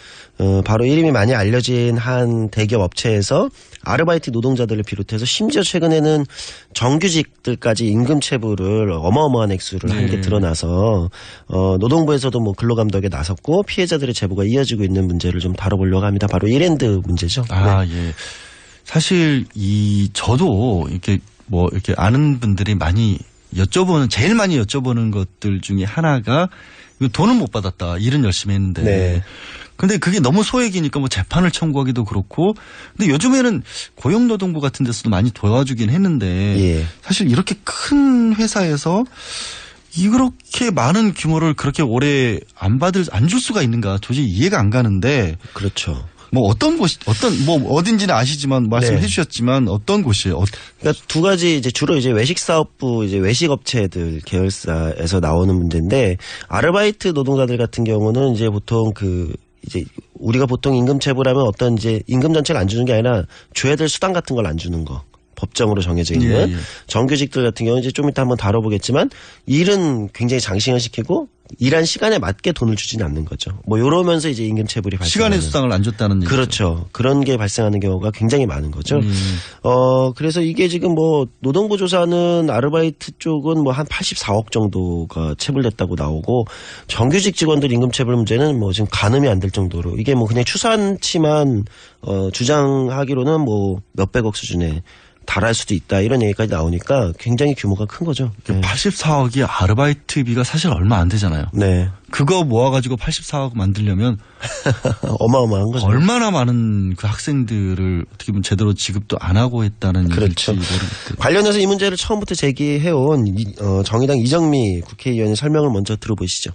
바로 이름이 많이 알려진 한 대기업 업체에서 아르바이트 노동자들을 비롯해서 심지어 최근에는 정규직들까지 임금 체불을 어마어마한 액수를 한 게 드러나서 노동부에서도 뭐 근로감독에 나섰고 피해자들의 제보가 이어지고 있는 문제를 좀 다뤄보려고 합니다. 바로 이랜드 문제죠. 아, 네. 예. 사실 저도 이렇게 아는 분들이 제일 많이 여쭤보는 것들 중에 하나가 돈을 못 받았다. 일은 열심히 했는데. 네. 근데 그게 너무 소액이니까 뭐 재판을 청구하기도 그렇고. 근데 요즘에는 고용노동부 같은 데서도 많이 도와주긴 했는데. 예. 사실 이렇게 큰 회사에서 이렇게 많은 규모를 그렇게 오래 안 줄 수가 있는가 도저히 이해가 안 가는데. 그렇죠. 뭐 어딘지는 아시지만 말씀해 네. 주셨지만 어떤 곳이에요? 그러니까 두 가지 주로 외식사업부 외식업체들 계열사에서 나오는 문제인데 아르바이트 노동자들 같은 경우는 이제 보통 우리가 보통 임금 체불하면 어떤 임금 전체를 안 주는 게 아니라 줘야 될 수당 같은 걸 안 주는 거. 법정으로 정해져 있는 예. 정규직들 같은 경우는 이제 좀 이따 한번 다뤄보겠지만 일은 굉장히 장시간 시키고 일한 시간에 맞게 돈을 주지는 않는 거죠. 뭐 이러면서 이제 임금 체불이 발생하는. 시간의 수당을 안 줬다는 얘기죠. 그렇죠. 그런 게 발생하는 경우가 굉장히 많은 거죠. 그래서 이게 지금 뭐 노동부 조사는 아르바이트 쪽은 뭐 한 84억 정도가 체불됐다고 나오고 정규직 직원들 임금 체불 문제는 뭐 지금 가늠이 안 될 정도로 이게 뭐 그냥 추산치만 주장하기로는 뭐 몇백억 수준의 달할 수도 있다 이런 얘기까지 나오니까 굉장히 규모가 큰 거죠. 84억이 아르바이트비가 사실 얼마 안 되잖아요. 네. 그거 모아가지고 84억 만들려면 어마어마한 거죠. 얼마나 많은 그 학생들을 어떻게 보면 제대로 지급도 안 하고 했다는 그렇죠. 얘기일지 관련해서 이 문제를 처음부터 제기해온 정의당 이정미 국회의원의 설명을 먼저 들어보시죠.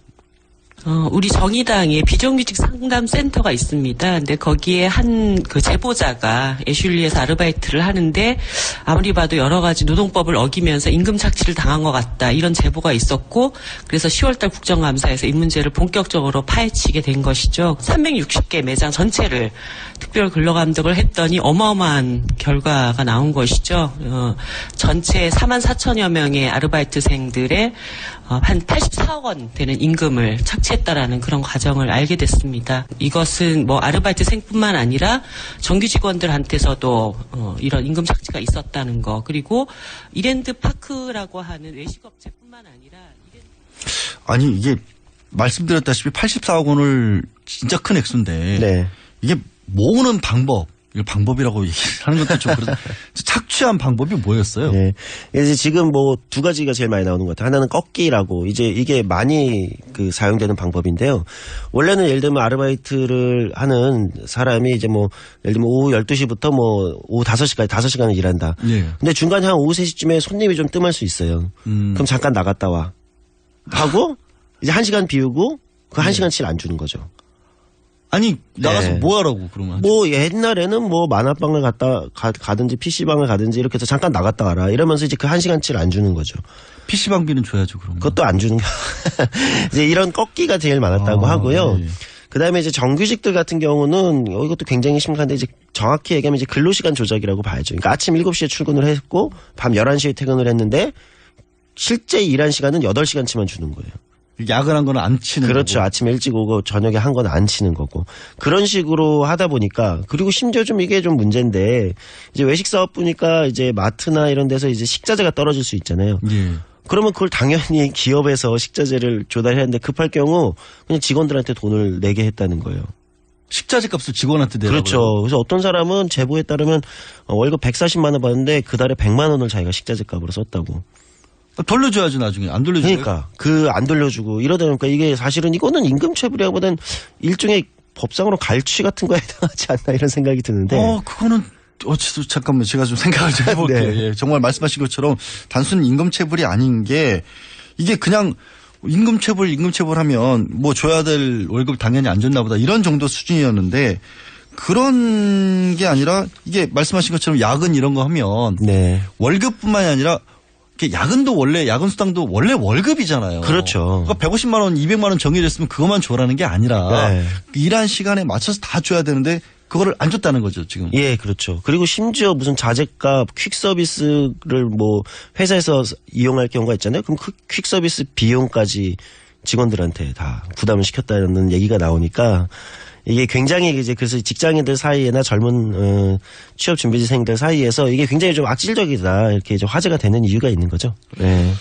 우리 정의당에 비정규직 상담센터가 있습니다. 근데 거기에 한 그 제보자가 애슐리에서 아르바이트를 하는데 아무리 봐도 여러 가지 노동법을 어기면서 임금 착취를 당한 것 같다. 이런 제보가 있었고 그래서 10월달 국정감사에서 이 문제를 본격적으로 파헤치게 된 것이죠. 360개 매장 전체를 특별 근로감독을 했더니 어마어마한 결과가 나온 것이죠. 전체 4만 4천여 명의 아르바이트생들의 한 84억 원 되는 임금을 착취했다라는 그런 과정을 알게 됐습니다. 이것은 뭐 아르바이트생뿐만 아니라 정규 직원들한테서도 이런 임금 착취가 있었다는 거, 그리고 이랜드 파크라고 하는 외식업체뿐만 아니라 아니 이게 말씀드렸다시피 84억 원을 진짜 큰 액수인데 네. 이게 모으는 방법이라고 얘기하는 것도 좀 그래서 착취한 방법이 뭐였어요? 네. 그래서 지금 뭐 두 가지가 제일 많이 나오는 것 같아요. 하나는 꺾기라고 이제 이게 많이 그 사용되는 방법인데요. 원래는 예를 들면 아르바이트를 하는 사람이 이제 뭐 예를 들면 오후 12시부터 뭐 오후 5시까지 5시간을 일한다. 예. 근데 중간에 한 오후 3시쯤에 손님이 좀 뜸할 수 있어요. 그럼 잠깐 나갔다 와. 하고 이제 1시간 비우고 그 1시간치를 안 주는 거죠. 아니 나가서 네. 뭐 하라고 그러면? 뭐 옛날에는 뭐 만화방을 가든지 PC방을 가든지 이렇게 해서 잠깐 나갔다 와라 이러면서 이제 그 1시간치를 안 주는 거죠. PC방비는 줘야죠 그러면. 그것도 안 주는 거. 이제 이런 꺾기가 제일 많았다고 하고요. 네. 그다음에 이제 정규직들 같은 경우는 이것도 굉장히 심각한데 이제 정확히 얘기하면 이제 근로시간 조작이라고 봐야죠. 그러니까 아침 7시에 출근을 했고 밤 11시에 퇴근을 했는데 실제 일한 시간은 8시간치만 주는 거예요. 야근한 건 안 치는 그렇죠. 거고. 아침에 일찍 오고 저녁에 한 건 안 치는 거고. 그런 식으로 하다 보니까 그리고 심지어 좀 이게 좀 문제인데 이제 외식 사업 보니까 이제 마트나 이런 데서 이제 식자재가 떨어질 수 있잖아요. 예. 그러면 그걸 당연히 기업에서 식자재를 조달해야 하는데 급할 경우 그냥 직원들한테 돈을 내게 했다는 거예요. 식자재 값을 직원한테 내라고요? 그렇죠. 그래서 어떤 사람은 제보에 따르면 월급 140만 원 받는데 그 달에 100만 원을 자기가 식자재 값으로 썼다고. 돌려줘야죠 나중에. 안 돌려줘요? 그러니까 안 돌려주고 이러다 보니까 이게 사실은 이거는 임금체불이라기보다는 일종의 법상으로 갈취 같은 거에 해당하지 않나 이런 생각이 드는데. 그거는 잠깐만 제가 좀 생각을 좀 해볼게요. 네. 예, 정말 말씀하신 것처럼 단순 임금체불이 아닌 게 이게 그냥 임금체불하면 뭐 줘야 될 월급 당연히 안 줬나 보다 이런 정도 수준이었는데 그런 게 아니라 이게 말씀하신 것처럼 야근 이런 거 하면 네. 월급뿐만이 아니라 야근도 원래 야근 수당도 원래 월급이잖아요. 그렇죠. 그러니까 150만 원, 200만 원 정해졌으면 그것만 줘라는 게 아니라 네. 일한 시간에 맞춰서 다 줘야 되는데 그거를 안 줬다는 거죠, 지금. 예, 그렇죠. 그리고 심지어 무슨 자재값, 퀵 서비스를 뭐 회사에서 이용할 경우가 있잖아요. 그럼 그 퀵 서비스 비용까지 직원들한테 다 부담을 시켰다는 얘기가 나오니까 이게 굉장히 이제 그래서 직장인들 사이에나 젊은 취업 준비생들 사이에서 이게 굉장히 좀 악질적이다 이렇게 이제 화제가 되는 이유가 있는 거죠. 네.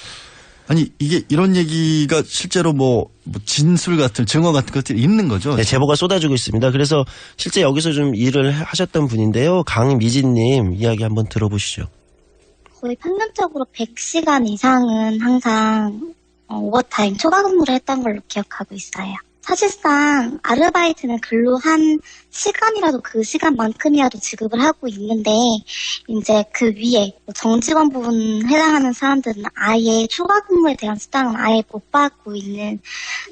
아니 이게 이런 얘기가 실제로 뭐 진술 같은 증거 같은 것들이 있는 거죠? 네, 제보가 쏟아지고 있습니다. 그래서 실제 여기서 좀 일을 하셨던 분인데요. 강미진님 이야기 한번 들어보시죠. 거의 평균적으로 100시간 이상은 항상 오버타임 초과 근무를 했던 걸로 기억하고 있어요. 사실상 아르바이트는 근로한 시간이라도 그 시간만큼이라도 지급을 하고 있는데 이제 그 위에 정직원 부분 해당하는 사람들은 아예 초과 근무에 대한 수당은 아예 못 받고 있는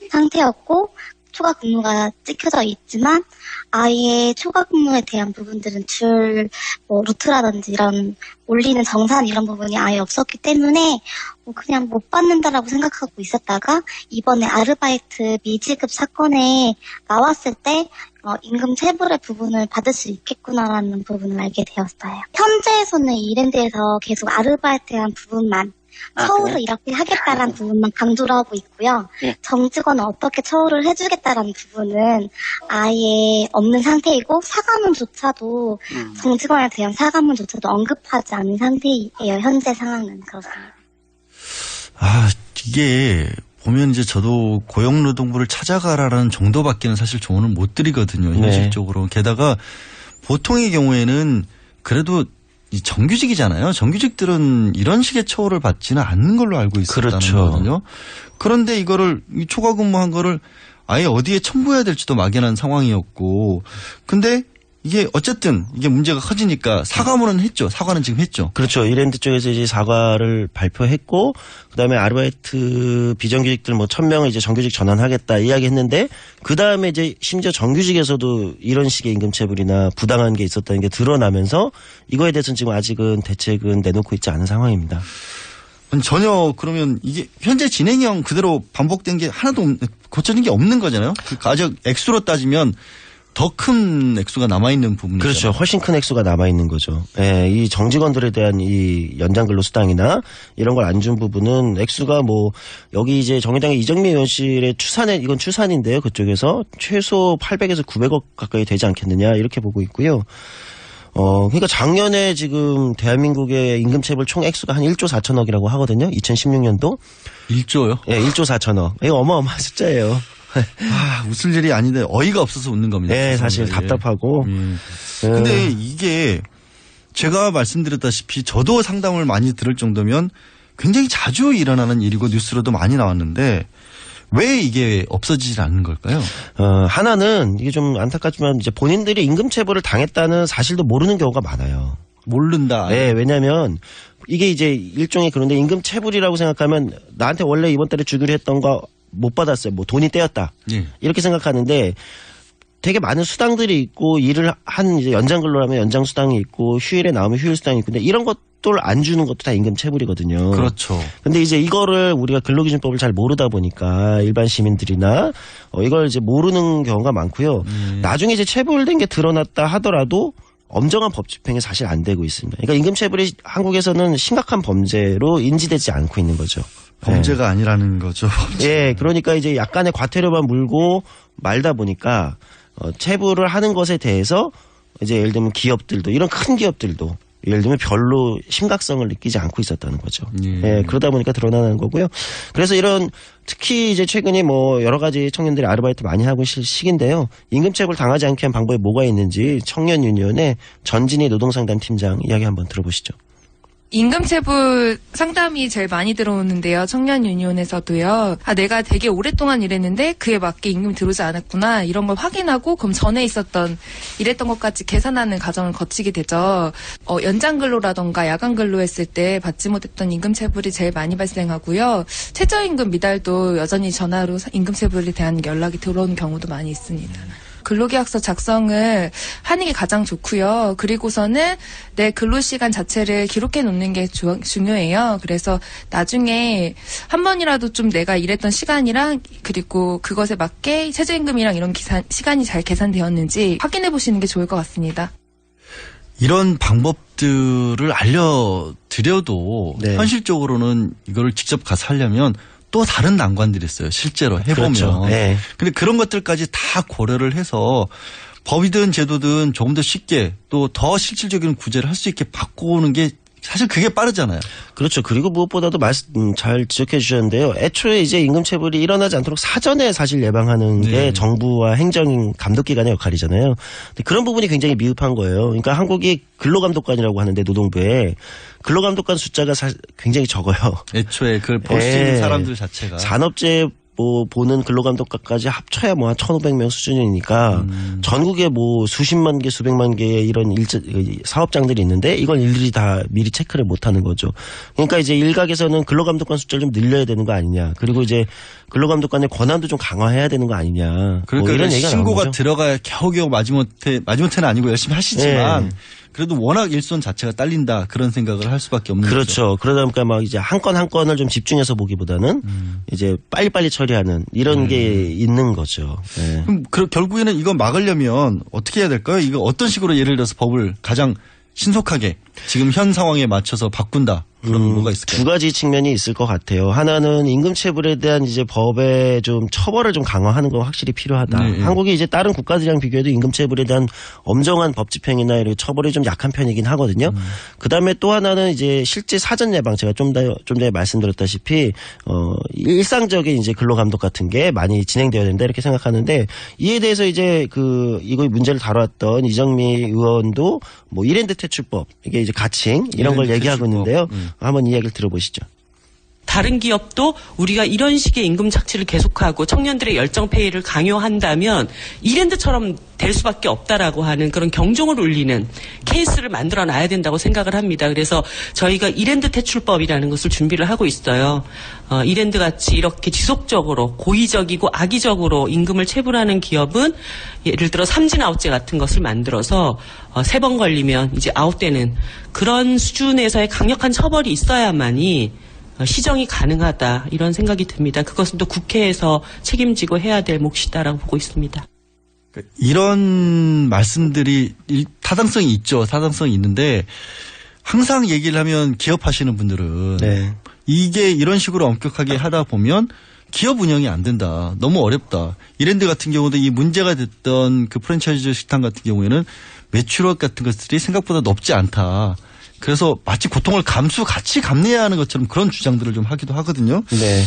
상태였고 초과 근무가 찍혀져 있지만 아예 초과 근무에 대한 부분들은 루트라든지 이런 올리는 정산 이런 부분이 아예 없었기 때문에 그냥 못 받는다라고 생각하고 있었다가 이번에 아르바이트 미지급 사건에 나왔을 때 임금 체불의 부분을 받을 수 있겠구나라는 부분을 알게 되었어요. 현재에서는 이랜드에서 계속 아르바이트에 대한 부분만 처우를 이렇게 하겠다라는 부분만 강조를 하고 있고요. 정직원은 어떻게 처우를 해주겠다라는 부분은 아예 없는 상태이고 사과문조차도 정직원에 대한 사과문조차도 언급하지 않은 상태예요. 현재 상황은 그렇습니다. 이게 보면 이제 저도 고용노동부를 찾아가라는 정도밖에는 사실 조언을 못 드리거든요. 현실적으로. 게다가 보통의 경우에는 그래도 이 정규직이잖아요. 정규직들은 이런 식의 처우를 받지는 않는 걸로 알고 있었다는 그렇죠. 거거든요. 그런데 이거를 이 초과 근무한 거를 아예 어디에 첨부해야 될지도 막연한 상황이었고, 근데 이게 어쨌든 이게 문제가 커지니까 사과문은 했죠. 사과는 지금 했죠. 그렇죠. 이랜드 쪽에서 이제 사과를 발표했고, 그다음에 아르바이트 비정규직들 뭐 1000명을 이제 정규직 전환하겠다 이야기했는데, 그다음에 이제 심지어 정규직에서도 이런 식의 임금체불이나 부당한 게 있었다는 게 드러나면서 이거에 대해서는 지금 아직은 대책은 내놓고 있지 않은 상황입니다. 전혀 그러면 이게 현재 진행형 그대로 반복된 게 하나도 고쳐진 게 없는 거잖아요. 그 가격 액수로 따지면 더 큰 액수가 남아있는 부분이죠. 그렇죠. 훨씬 큰 액수가 남아있는 거죠. 예, 이 정직원들에 대한 이 연장근로수당이나 이런 걸 안 준 부분은 액수가 뭐 여기 이제 정의당의 이정미 의원실의 추산에 이건 추산인데요. 그쪽에서 최소 800에서 900억 가까이 되지 않겠느냐 이렇게 보고 있고요. 그러니까 작년에 지금 대한민국의 임금체불 총 액수가 한 1조 4천억이라고 하거든요. 2016년도. 1조요? 예, 1조 4천억. 이거 어마어마한 숫자예요. 웃을 일이 아닌데 어이가 없어서 웃는 겁니다. 네, 사실 답답하고. 근데 이게 제가 말씀드렸다시피 저도 상담을 많이 들을 정도면 굉장히 자주 일어나는 일이고 뉴스로도 많이 나왔는데 왜 이게 없어지질 않는 걸까요? 하나는 이게 좀 안타깝지만 이제 본인들이 임금체불을 당했다는 사실도 모르는 경우가 많아요. 모른다. 네, 왜냐하면 이게 이제 일종의 그런데 임금체불이라고 생각하면 나한테 원래 이번 달에 주기로 했던 거 못 받았어요. 뭐 돈이 떼였다. 예. 이렇게 생각하는데 되게 많은 수당들이 있고 일을 한 이제 연장근로라면 연장수당이 있고 휴일에 나오면 휴일수당이 있고 근데 이런 것들 안 주는 것도 다 임금체불이거든요. 그렇죠. 근데 이제 이거를 우리가 근로기준법을 잘 모르다 보니까 일반 시민들이나 이걸 이제 모르는 경우가 많고요. 나중에 이제 체불된 게 드러났다 하더라도 엄정한 법 집행이 사실 안 되고 있습니다. 그러니까 임금체불이 한국에서는 심각한 범죄로 인지되지 않고 있는 거죠. 범죄가 아니라는 거죠. 예, 그러니까 이제 약간의 과태료만 물고 말다 보니까 체불을 하는 것에 대해서 이제 예를 들면 기업들도 이런 큰 기업들도 예를 들면 별로 심각성을 느끼지 않고 있었다는 거죠. 예, 그러다 보니까 드러나는 거고요. 그래서 이런 특히 이제 최근에 뭐 여러 가지 청년들이 아르바이트 많이 하고 있을 시기인데요. 임금체불 당하지 않게 한 방법이 뭐가 있는지 청년 유니온의 전진희 노동상담 팀장 이야기 한번 들어보시죠. 임금체불 상담이 제일 많이 들어오는데요. 청년 유니온에서도요. 내가 되게 오랫동안 일했는데 그에 맞게 임금이 들어오지 않았구나. 이런 걸 확인하고 그럼 전에 있었던 일했던 것까지 계산하는 과정을 거치게 되죠. 연장근로라던가 야간근로 했을 때 받지 못했던 임금체불이 제일 많이 발생하고요. 최저임금 미달도 여전히 전화로 임금체불에 대한 연락이 들어오는 경우도 많이 있습니다. 근로계약서 작성을 하는 게 가장 좋고요. 그리고서는 내 근로시간 자체를 기록해 놓는 게 중요해요. 그래서 나중에 한 번이라도 좀 내가 일했던 시간이랑 그리고 그것에 맞게 최저임금이랑 이런 시간이 잘 계산되었는지 확인해 보시는 게 좋을 것 같습니다. 이런 방법들을 알려드려도 네. 현실적으로는 이걸 직접 가서 하려면 또 다른 난관들이 있어요. 실제로 해보면. 그렇죠. 네. 근데 그런 것들까지 다 고려를 해서 법이든 제도든 조금 더 쉽게 또 더 실질적인 구제를 할 수 있게 바꾸는 게 사실 그게 빠르잖아요. 그렇죠. 그리고 무엇보다도 잘 지적해 주셨는데요. 애초에 이제 임금체불이 일어나지 않도록 사전에 사실 예방하는 게 정부와 행정 감독기관의 역할이잖아요. 근데 그런 부분이 굉장히 미흡한 거예요. 그러니까 한국이 근로감독관이라고 하는데 노동부에 근로감독관 숫자가 굉장히 적어요. 애초에 그걸 볼 수 있는 사람들 자체가. 산업재 보는 근로감독관까지 합쳐야 뭐 한 1,500명 수준이니까 전국에 뭐 수십만 개, 수백만 개의 이런 사업장들이 있는데 이걸 일일이 다 미리 체크를 못 하는 거죠. 그러니까 이제 일각에서는 근로감독관 숫자를 좀 늘려야 되는 거 아니냐. 그리고 이제 근로감독관의 권한도 좀 강화해야 되는 거 아니냐. 그러니까 뭐 이런 얘기가 신고가 들어가야 겨우겨우 마지못해는 아니고 열심히 하시지만 그래도 워낙 일손 자체가 딸린다 그런 생각을 할 수밖에 없는 거죠. 그렇죠. 그러다 보니까 막 이제 한 건 한 건을 좀 집중해서 보기보다는 이제 빨리빨리 처리하는 이런 게 있는 거죠. 네. 그럼 결국에는 이거 막으려면 어떻게 해야 될까요? 이거 어떤 식으로 예를 들어서 법을 가장 신속하게 지금 현 상황에 맞춰서 바꾼다. 뭐가 있을까요? 두 가지 측면이 있을 것 같아요. 하나는 임금체불에 대한 이제 법의 좀 처벌을 좀 강화하는 건 확실히 필요하다. 네. 한국이 이제 다른 국가들이랑 비교해도 임금체불에 대한 엄정한 법 집행이나 이런 처벌이 좀 약한 편이긴 하거든요. 그다음에 또 하나는 이제 실제 사전 예방, 제가 좀 전에 말씀드렸다시피 일상적인 이제 근로 감독 같은 게 많이 진행되어야 된다 이렇게 생각하는데, 이에 대해서 이제 이거 문제를 다뤘던 이정미 의원도 뭐 이랜드 퇴출법, 이게 이제 가칭 이런 걸 얘기하고 있는데요. 한번 이야기를 들어보시죠. 다른 기업도 우리가 이런 식의 임금 착취를 계속하고 청년들의 열정 페이를 강요한다면 이랜드처럼 될 수밖에 없다라고 하는 그런 경종을 울리는 케이스를 만들어 놔야 된다고 생각을 합니다. 그래서 저희가 이랜드 퇴출법이라는 것을 준비를 하고 있어요. 이랜드 같이 이렇게 지속적으로 고의적이고 악의적으로 임금을 체불하는 기업은 예를 들어 삼진 아웃제 같은 것을 만들어서 3번 걸리면 이제 아웃되는 그런 수준에서의 강력한 처벌이 있어야만이 시정이 가능하다 이런 생각이 듭니다. 그것은 또 국회에서 책임지고 해야 될 몫이다라고 보고 있습니다. 이런 말씀들이 타당성이 있죠. 타당성이 있는데 항상 얘기를 하면 기업하시는 분들은 이게 이런 식으로 엄격하게 하다 보면 기업 운영이 안 된다. 너무 어렵다. 이랜드 같은 경우도 이 문제가 됐던 그 프랜차이즈 식당 같은 경우에는 매출액 같은 것들이 생각보다 높지 않다. 그래서 마치 고통을 같이 감내해야 하는 것처럼 그런 주장들을 좀 하기도 하거든요. 네.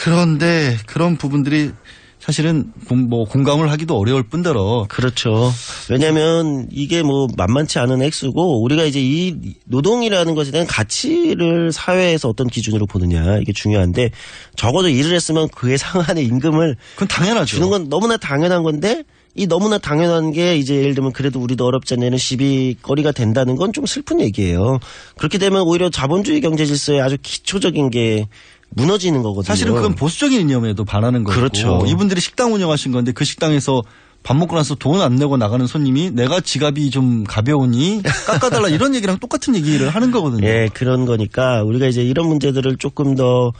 그런데 그런 부분들이 사실은 공감을 하기도 어려울 뿐더러. 그렇죠. 왜냐하면 이게 뭐 만만치 않은 액수고, 우리가 이제 이 노동이라는 것에 대한 가치를 사회에서 어떤 기준으로 보느냐 이게 중요한데, 적어도 일을 했으면 그에 상한의 임금을 그건 당연하죠. 주는 건 너무나 당연한 건데, 이 너무나 당연한 게 이제 예를 들면 그래도 우리도 어렵지 않냐는 시비거리가 된다는 건 좀 슬픈 얘기예요. 그렇게 되면 오히려 자본주의 경제 질서의 아주 기초적인 게 무너지는 거거든요. 사실은 그건 보수적인 이념에도 반하는 거고. 그렇죠. 이분들이 식당 운영하신 건데 그 식당에서 밥 먹고 나서 돈 안 내고 나가는 손님이 내가 지갑이 좀 가벼우니 깎아달라 이런 얘기랑 똑같은 얘기를 하는 거거든요. 예, 그런 거니까 우리가 이제 이런 문제들을 조금 더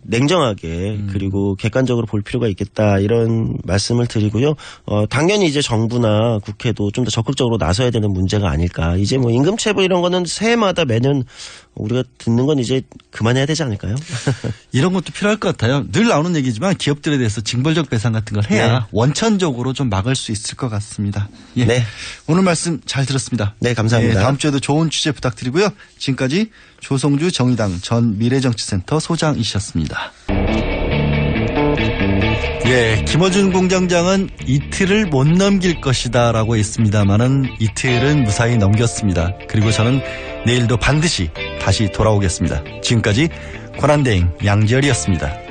냉정하게 그리고 객관적으로 볼 필요가 있겠다 이런 말씀을 드리고요. 당연히 이제 정부나 국회도 좀 더 적극적으로 나서야 되는 문제가 아닐까. 이제 뭐 임금체불 이런 거는 새해마다 매년 우리가 듣는 건 이제 그만해야 되지 않을까요? 이런 것도 필요할 것 같아요. 늘 나오는 얘기지만 기업들에 대해서 징벌적 배상 같은 걸 해야 원천적으로 좀 막을 수 있을 것 같습니다. 예. 네. 오늘 말씀 잘 들었습니다. 네, 감사합니다. 예, 다음 주에도 좋은 취재 부탁드리고요. 지금까지 조성주 정의당 전 미래정치센터 소장이셨습니다. 예, 김어준 공장장은 이틀을 못 넘길 것이다 라고 했습니다만은 이틀은 무사히 넘겼습니다. 그리고 저는 내일도 반드시 다시 돌아오겠습니다. 지금까지 권한대행 양지열이었습니다.